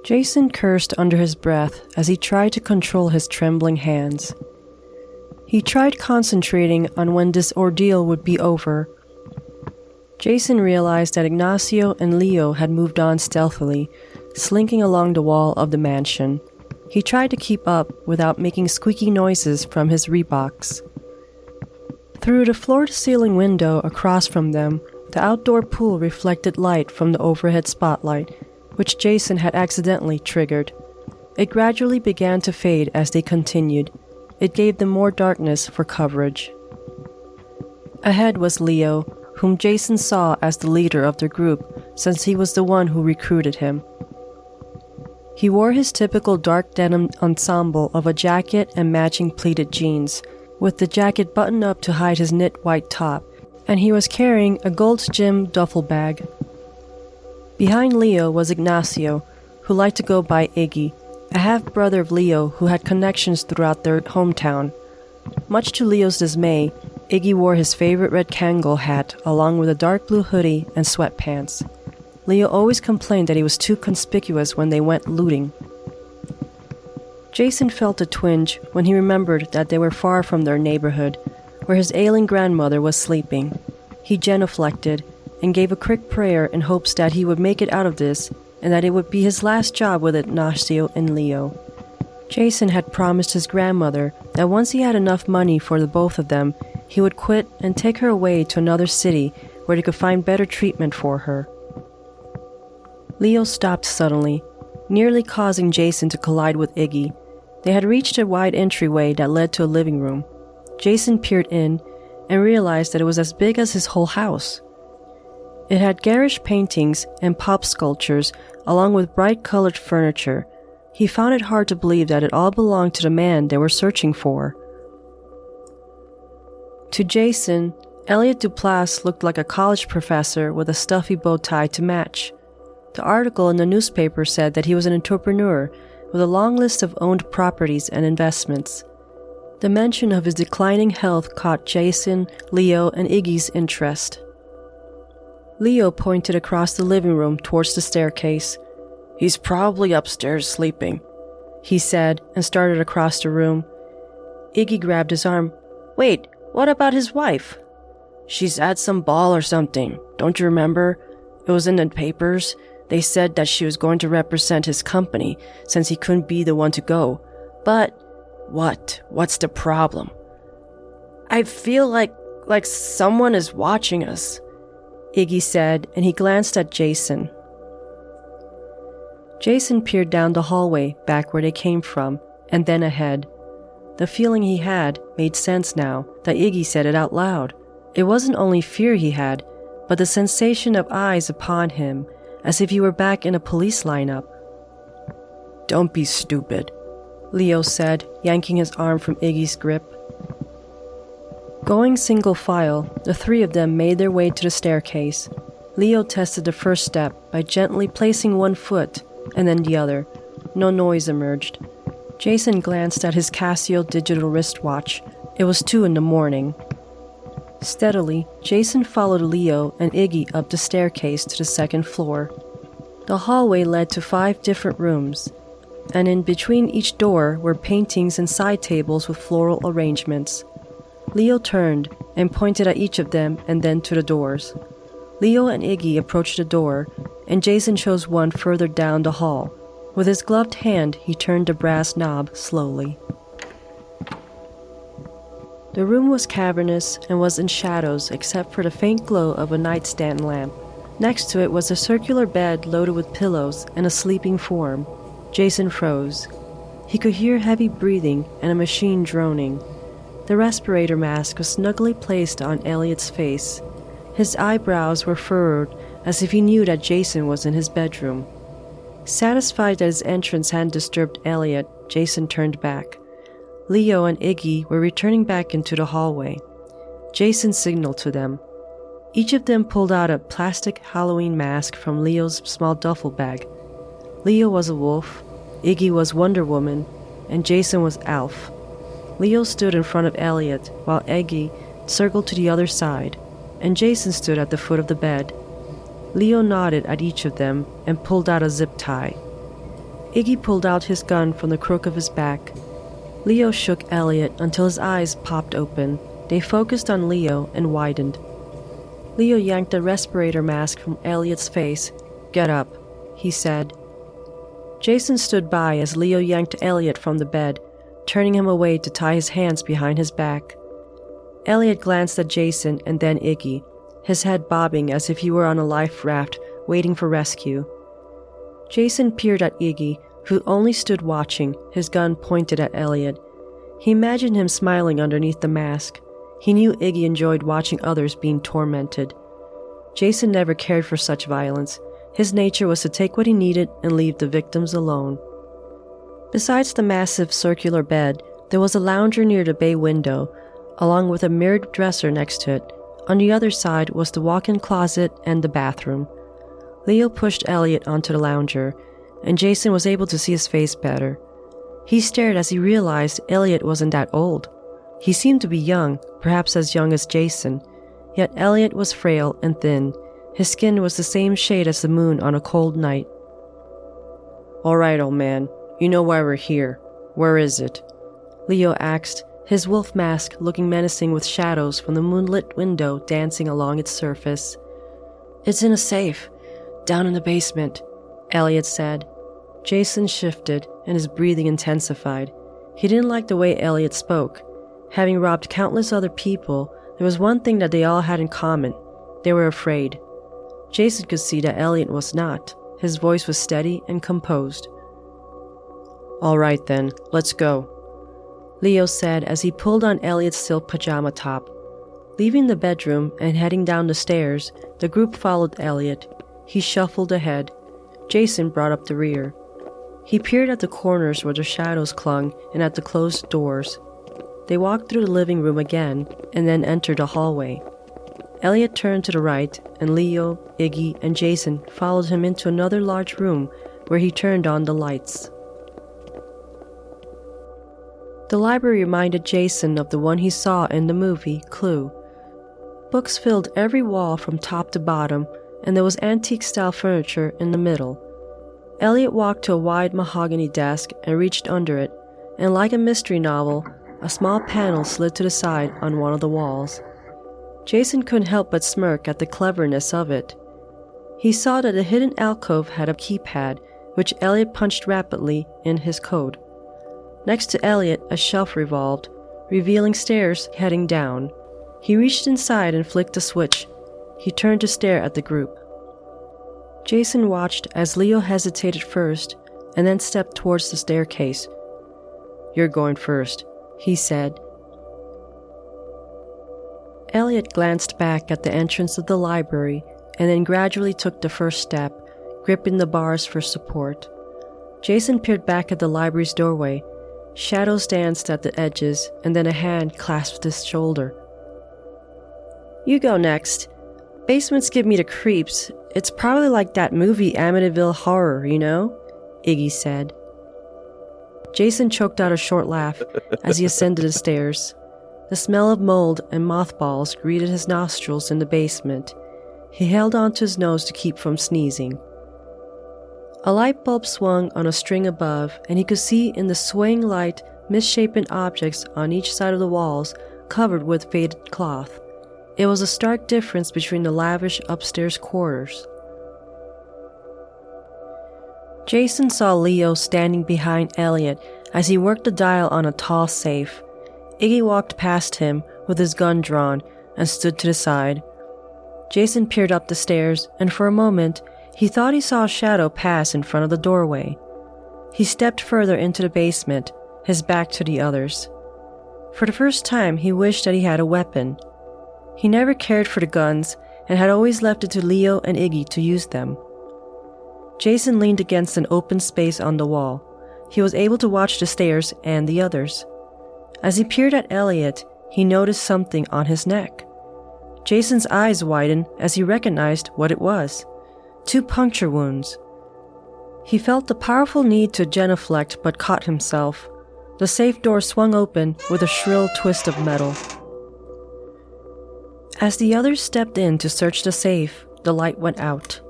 Jason cursed under his breath as he tried to control his trembling hands. He tried concentrating on when this ordeal would be over. Jason realized that Ignacio and Leo had moved on stealthily, slinking along the wall of the mansion. He tried to keep up without making squeaky noises from his Reeboks. Through the floor-to-ceiling window across from them, the outdoor pool reflected light from the overhead spotlight, which Jason had accidentally triggered. It gradually began to fade as they continued. It gave them more darkness for coverage. Ahead was Leo, whom Jason saw as the leader of their group since he was the one who recruited him. He wore his typical dark denim ensemble of a jacket and matching pleated jeans, with the jacket buttoned up to hide his knit white top, and he was carrying a Gold's Gym duffel bag. Behind Leo was Ignacio, who liked to go by Iggy, a half-brother of Leo who had connections throughout their hometown. Much to Leo's dismay, Iggy wore his favorite red Kangol hat along with a dark blue hoodie and sweatpants. Leo always complained that he was too conspicuous when they went looting. Jason felt a twinge when he remembered that they were far from their neighborhood, where his ailing grandmother was sleeping. He genuflected and gave a quick prayer in hopes that he would make it out of this and that it would be his last job with Ignacio and Leo. Jason had promised his grandmother that once he had enough money for the both of them, he would quit and take her away to another city where they could find better treatment for her. Leo stopped suddenly, nearly causing Jason to collide with Iggy. They had reached a wide entryway that led to a living room. Jason peered in and realized that it was as big as his whole house. It had garish paintings and pop sculptures along with bright-colored furniture. He found it hard to believe that it all belonged to the man they were searching for. To Jason, Elliot Duplass looked like a college professor with a stuffy bow tie to match. The article in the newspaper said that he was an entrepreneur with a long list of owned properties and investments. The mention of his declining health caught Jason, Leo, and Iggy's interest. Leo pointed across the living room towards the staircase. "He's probably upstairs sleeping," he said, and started across the room. Iggy grabbed his arm. "Wait, what about his wife?" "She's at some ball or something. Don't you remember? It was in the papers. They said that she was going to represent his company since he couldn't be the one to go. But what's the problem?" "I feel like someone is watching us," Iggy said, and he glanced at Jason. Jason peered down the hallway back where they came from, and then ahead. The feeling he had made sense now that Iggy said it out loud. It wasn't only fear he had, but the sensation of eyes upon him, as if he were back in a police lineup. "Don't be stupid," Leo said, yanking his arm from Iggy's grip. Going single file, the three of them made their way to the staircase. Leo tested the first step by gently placing one foot and then the other. No noise emerged. Jason glanced at his Casio digital wristwatch. It was 2 a.m. Steadily, Jason followed Leo and Iggy up the staircase to the second floor. The hallway led to 5 different rooms, and in between each door were paintings and side tables with floral arrangements. Leo turned and pointed at each of them and then to the doors. Leo and Iggy approached the door, and Jason chose one further down the hall. With his gloved hand, he turned the brass knob slowly. The room was cavernous and was in shadows except for the faint glow of a nightstand lamp. Next to it was a circular bed loaded with pillows and a sleeping form. Jason froze. He could hear heavy breathing and a machine droning. The respirator mask was snugly placed on Elliot's face. His eyebrows were furrowed as if he knew that Jason was in his bedroom. Satisfied that his entrance hadn't disturbed Elliot, Jason turned back. Leo and Iggy were returning back into the hallway. Jason signaled to them. Each of them pulled out a plastic Halloween mask from Leo's small duffel bag. Leo was a wolf, Iggy was Wonder Woman, and Jason was Alf. Leo stood in front of Elliot while Iggy circled to the other side, and Jason stood at the foot of the bed. Leo nodded at each of them and pulled out a zip tie. Iggy pulled out his gun from the crook of his back. Leo shook Elliot until his eyes popped open. They focused on Leo and widened. Leo yanked a respirator mask from Elliot's face. "Get up," he said. Jason stood by as Leo yanked Elliot from the bed, turning him away to tie his hands behind his back. Elliot glanced at Jason and then Iggy, his head bobbing as if he were on a life raft waiting for rescue. Jason peered at Iggy, who only stood watching, his gun pointed at Elliot. He imagined him smiling underneath the mask. He knew Iggy enjoyed watching others being tormented. Jason never cared for such violence. His nature was to take what he needed and leave the victims alone. Besides the massive circular bed, there was a lounger near the bay window, along with a mirrored dresser next to it. On the other side was the walk-in closet and the bathroom. Leo pushed Elliot onto the lounger, and Jason was able to see his face better. He stared as he realized Elliot wasn't that old. He seemed to be young, perhaps as young as Jason, yet Elliot was frail and thin. His skin was the same shade as the moon on a cold night. "All right, old man, you know why we're here. Where is it?" Leo asked, his wolf mask looking menacing with shadows from the moonlit window dancing along its surface. "It's in a safe, down in the basement," Elliot said. Jason shifted, and his breathing intensified. He didn't like the way Elliot spoke. Having robbed countless other people, there was one thing that they all had in common. They were afraid. Jason could see that Elliot was not. His voice was steady and composed. "All right then, let's go," Leo said as he pulled on Elliot's silk pajama top. Leaving the bedroom and heading down the stairs, the group followed Elliot. He shuffled ahead. Jason brought up the rear. He peered at the corners where the shadows clung and at the closed doors. They walked through the living room again and then entered a hallway. Elliot turned to the right, and Leo, Iggy, and Jason followed him into another large room where he turned on the lights. The library reminded Jason of the one he saw in the movie Clue. Books filled every wall from top to bottom, and there was antique-style furniture in the middle. Elliot walked to a wide mahogany desk and reached under it, and like a mystery novel, a small panel slid to the side on one of the walls. Jason couldn't help but smirk at the cleverness of it. He saw that the hidden alcove had a keypad, which Elliot punched rapidly in his code. Next to Elliot, a shelf revolved, revealing stairs heading down. He reached inside and flicked a switch. He turned to stare at the group. Jason watched as Leo hesitated first and then stepped towards the staircase. "You're going first," he said. Elliot glanced back at the entrance of the library and then gradually took the first step, gripping the bars for support. Jason peered back at the library's doorway. Shadows danced at the edges, and then a hand clasped his shoulder. "You go next. Basements give me the creeps. It's probably like that movie Amityville Horror, you know?" Iggy said. Jason choked out a short laugh as he ascended the stairs. The smell of mold and mothballs greeted his nostrils in the basement. He held onto his nose to keep from sneezing. A light bulb swung on a string above, and he could see in the swaying light misshapen objects on each side of the walls covered with faded cloth. It was a stark difference between the lavish upstairs quarters. Jason saw Leo standing behind Elliot as he worked the dial on a tall safe. Iggy walked past him with his gun drawn and stood to the side. Jason peered up the stairs, and for a moment, he thought he saw a shadow pass in front of the doorway. He stepped further into the basement, his back to the others. For the first time, he wished that he had a weapon. He never cared for the guns and had always left it to Leo and Iggy to use them. Jason leaned against an open space on the wall. He was able to watch the stairs and the others. As he peered at Elliot, he noticed something on his neck. Jason's eyes widened as he recognized what it was. 2 puncture wounds. He felt the powerful need to genuflect but caught himself. The safe door swung open with a shrill twist of metal. As the others stepped in to search the safe, the light went out.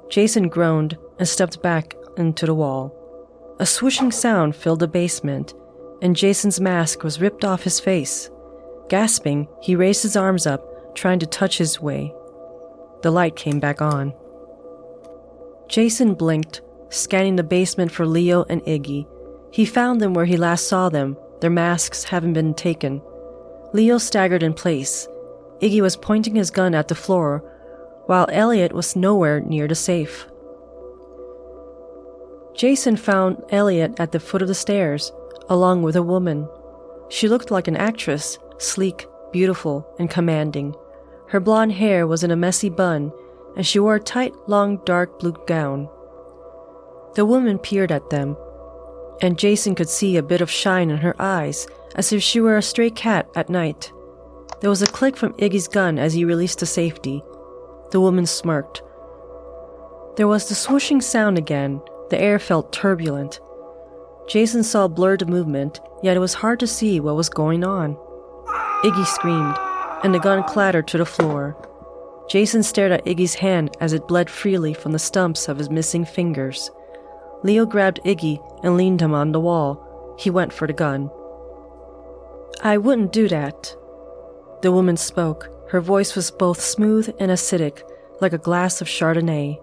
Jason groaned and stepped back into the wall. A swooshing sound filled the basement, and Jason's mask was ripped off his face. Gasping, he raised his arms up, trying to touch his way. The light came back on. Jason blinked, scanning the basement for Leo and Iggy. He found them where he last saw them, their masks having been taken. Leo staggered in place. Iggy was pointing his gun at the floor, while Elliot was nowhere near the safe. Jason found Elliot at the foot of the stairs, along with a woman. She looked like an actress, sleek, beautiful, and commanding. Her blonde hair was in a messy bun, and she wore a tight, long, dark blue gown. The woman peered at them, and Jason could see a bit of shine in her eyes, as if she were a stray cat at night. There was a click from Iggy's gun as he released the safety. The woman smirked. There was the swooshing sound again. The air felt turbulent. Jason saw blurred movement, yet it was hard to see what was going on. Iggy screamed, and the gun clattered to the floor. Jason stared at Iggy's hand as it bled freely from the stumps of his missing fingers. Leo grabbed Iggy and leaned him on the wall. He went for the gun. "I wouldn't do that." The woman spoke. Her voice was both smooth and acidic, like a glass of Chardonnay.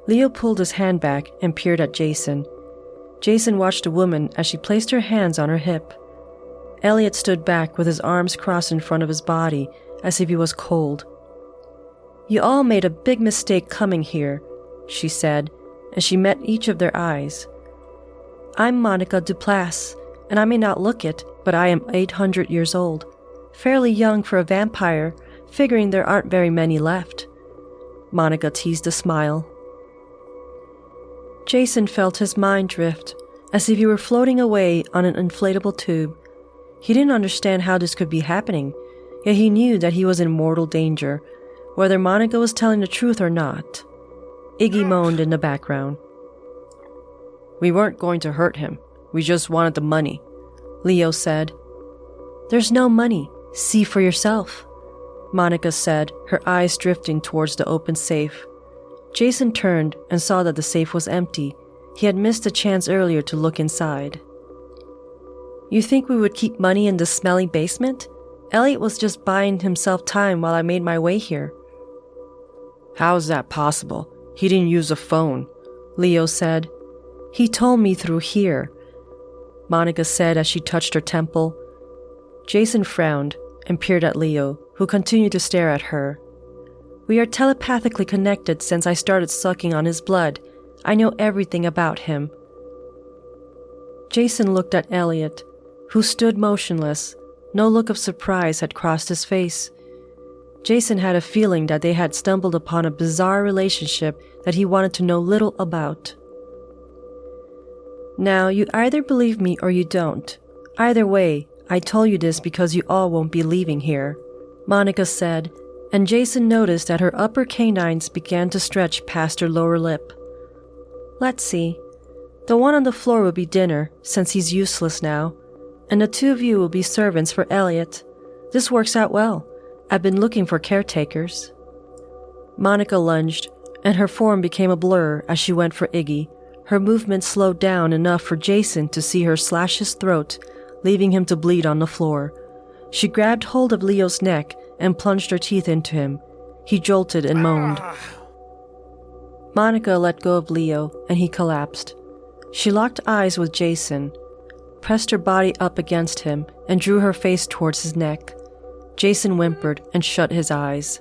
Leo pulled his hand back and peered at Jason. Jason watched the woman as she placed her hands on her hip. Elliot stood back with his arms crossed in front of his body, as if he was cold. "You all made a big mistake coming here," she said, and she met each of their eyes. "I'm Monica Duplass, and I may not look it, but I am 800 years old. Fairly young for a vampire, figuring there aren't very many left." Monica teased a smile. Jason felt his mind drift, as if he were floating away on an inflatable tube. He didn't understand how this could be happening, yet he knew that he was in mortal danger, whether Monica was telling the truth or not. Iggy moaned in the background. "We weren't going to hurt him. We just wanted the money," Leo said. "There's no money. See for yourself," Monica said, her eyes drifting towards the open safe. Jason turned and saw that the safe was empty. He had missed a chance earlier to look inside. "You think we would keep money in this smelly basement? Elliot was just buying himself time while I made my way here." "How is that possible? He didn't use a phone," Leo said. "He told me through here," Monica said as she touched her temple. Jason frowned and peered at Leo, who continued to stare at her. "We are telepathically connected since I started sucking on his blood. I know everything about him." Jason looked at Elliot, who stood motionless. No look of surprise had crossed his face. Jason had a feeling that they had stumbled upon a bizarre relationship that he wanted to know little about. "Now, you either believe me or you don't. Either way, I told you this because you all won't be leaving here," Monica said, and Jason noticed that her upper canines began to stretch past her lower lip. "Let's see. The one on the floor will be dinner, since he's useless now, and the two of you will be servants for Elliot. This works out well. I've been looking for caretakers." Monica lunged, and her form became a blur as she went for Iggy. Her movement slowed down enough for Jason to see her slash his throat, leaving him to bleed on the floor. She grabbed hold of Leo's neck and plunged her teeth into him. He jolted and moaned. Monica let go of Leo, and he collapsed. She locked eyes with Jason, pressed her body up against him, and drew her face towards his neck. Jason whimpered and shut his eyes.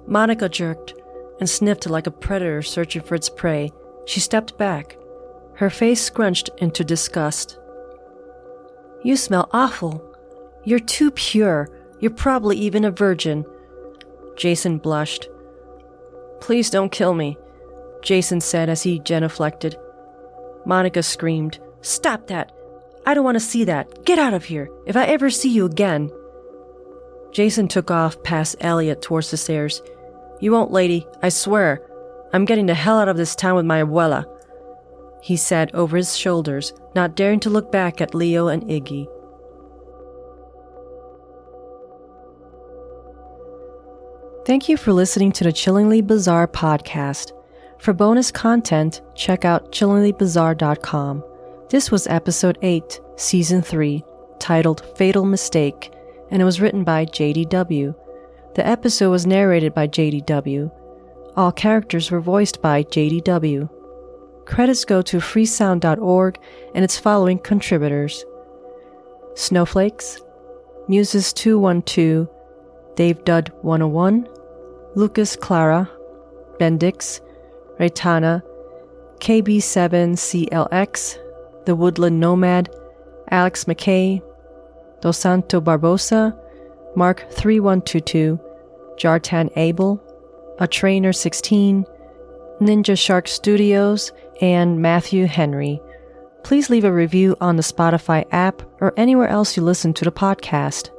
Monica jerked and sniffed like a predator searching for its prey. She stepped back, her face scrunched into disgust. "You smell awful. You're too pure. You're probably even a virgin." Jason blushed. "Please don't kill me," Jason said as he genuflected. Monica screamed, "Stop that! I don't want to see that. Get out of here, if I ever see you again." Jason took off past Elliot towards the stairs. "You won't, lady, I swear. I'm getting the hell out of this town with my abuela," he said over his shoulders, not daring to look back at Leo and Iggy. Thank you for listening to the Chillingly Bizarre podcast. For bonus content, check out chillinglybizarre.com. This was episode 8, season 3, titled Fatal Mistake, and it was written by JDW. The episode was narrated by JDW. All characters were voiced by JDW. Credits go to freesound.org and its following contributors: Snowflakes, Muses212, Dave Dudd 101, Lucas Clara, Bendix, Raytana, KB7CLX, The Woodland Nomad, Alex McKay, Dos Santo Barbosa, Mark 3122, Jartan Abel, A Trainer 16, Ninja Shark Studios, and Matthew Henry. Please leave a review on the Spotify app or anywhere else you listen to the podcast.